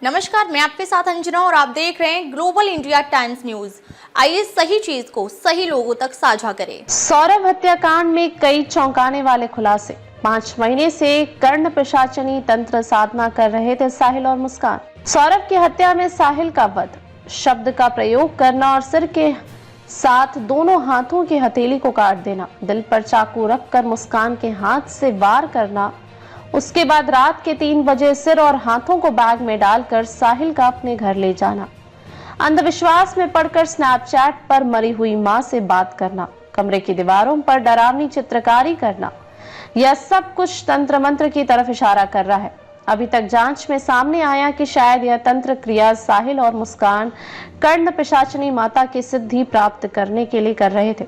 नमस्कार, मैं आपके साथ अंजना और आप देख रहे हैं ग्लोबल इंडिया टाइम्स न्यूज। आइए सही चीज को सही लोगों तक साझा करें। सौरभ हत्याकांड में कई चौंकाने वाले खुलासे। 5 महीने से कर्ण पिशाचनी तंत्र साधना कर रहे थे साहिल और मुस्कान। सौरभ की हत्या में साहिल का वध, शब्द का प्रयोग करना और सिर के साथ दोनों हाथों की हथेली को काट देना, दिल पर चाकू रखकर मुस्कान के हाथ से वार करना, उसके बाद रात के 3 बजे सिर और हाथों को बैग में डालकर साहिल का अपने घर ले जाना, अंधविश्वास में पड़कर स्नैपचैट पर मरी हुई मां से बात करना, कमरे की दीवारों पर डरावनी चित्रकारी करना, यह सब कुछ तंत्र मंत्र की तरफ इशारा कर रहा है। अभी तक जांच में सामने आया कि शायद यह तंत्र क्रिया साहिल और मुस्कान कर्ण पिशाचनी माता की सिद्धि प्राप्त करने के लिए कर रहे थे।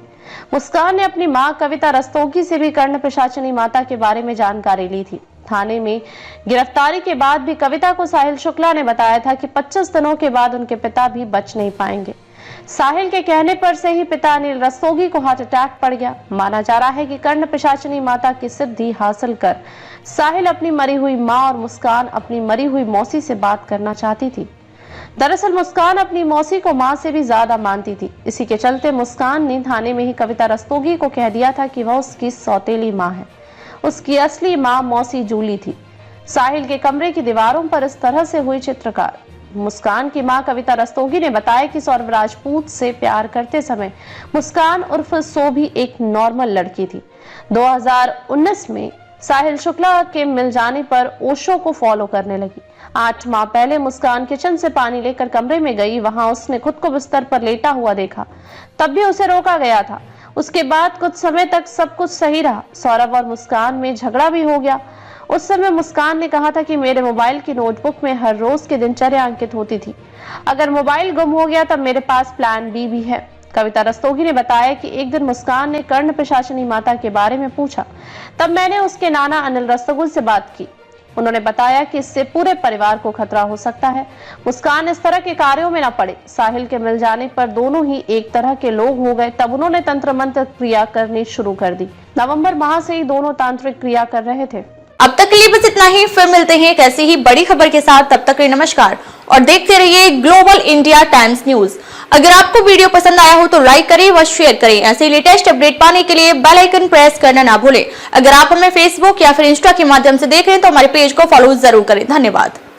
मुस्कान ने अपनी मां कविता रस्तोगी से भी कर्ण पिशाचनी माता के बारे में जानकारी ली थी। थाने में गिरफ्तारी के बाद भी कविता को साहिल शुक्ला ने बताया था कि 25 दिनों के बाद उनके पिता भी बच नहीं पाएंगे। साहिल के कहने पर से ही पिता अनिल रस्तोगी को हार्ट अटैक पड़ गया। माना जा रहा है कि कर्ण पिशाचनी माता की सिद्धि हासिल कर साहिल अपनी मरी हुई मां और मुस्कान अपनी मरी हुई मौसी से बात करना चाहती थी। दरअसल मुस्कान अपनी मौसी को मां से भी ज्यादा मानती थी। इसी के चलते मुस्कान ने थाने में ही कविता रस्तोगी को कह दिया था कि वह उसकी सौतेली मां है। उसकी असली मां मौसी जूली थी। साहिल के कमरे की दीवारों पर इस तरह से हुई चित्रकार। मुस्कान की मां कविता रस्तोगी ने बताया कि सौरभ राजपूत से प्यार करते समय मुस्कान उर्फ सोभी एक नॉर्मल लड़की थी। 2019 में साहिल शुक्ला के मिल जाने पर ओशो को फॉलो करने लगी। 8 माह पहले मुस्कान किचन से पानी लेकर कमरे में गई। वहां उसने खुद को बिस्तर पर लेटा हुआ देखा, तब भी उसे रोका गया था। उसके बाद कुछ समय तक सब कुछ सही रहा। सौरभ और मुस्कान में झगड़ा भी हो गया। उस समय मुस्कान ने कहा था कि मेरे मोबाइल की नोटबुक में हर रोज की दिनचर्या अंकित होती थी। अगर मोबाइल गुम हो गया तब मेरे पास प्लान बी भी है। कविता रस्तोगी ने बताया कि एक दिन मुस्कान ने कर्ण पिशाचनी माता के बारे में पूछा, तब मैंने उसके नाना अनिल रस्तोगी से बात की। उन्होंने बताया कि इससे पूरे परिवार को खतरा हो सकता है। मुस्कान इस तरह के कार्यों में न पड़े। साहिल के मिल जाने पर दोनों ही एक तरह के लोग हो गए। तब उन्होंने तंत्र मंत्र क्रिया करनी शुरू कर दी। नवंबर माह से ही दोनों तांत्रिक क्रिया कर रहे थे। अब तक के लिए बस इतना ही। फिर मिलते हैं एक ऐसी ही बड़ी खबर के साथ। तब तक के लिए नमस्कार और देखते रहिए ग्लोबल इंडिया टाइम्स न्यूज। अगर आपको वीडियो पसंद आया हो तो लाइक करें व शेयर करें। ऐसे लेटेस्ट अपडेट पाने के लिए बेल आइकन प्रेस करना ना भूलें। अगर आप हमें फेसबुक या फिर इंस्टा के माध्यम से देख रहे हैं तो हमारे पेज को फॉलो जरूर करें। धन्यवाद।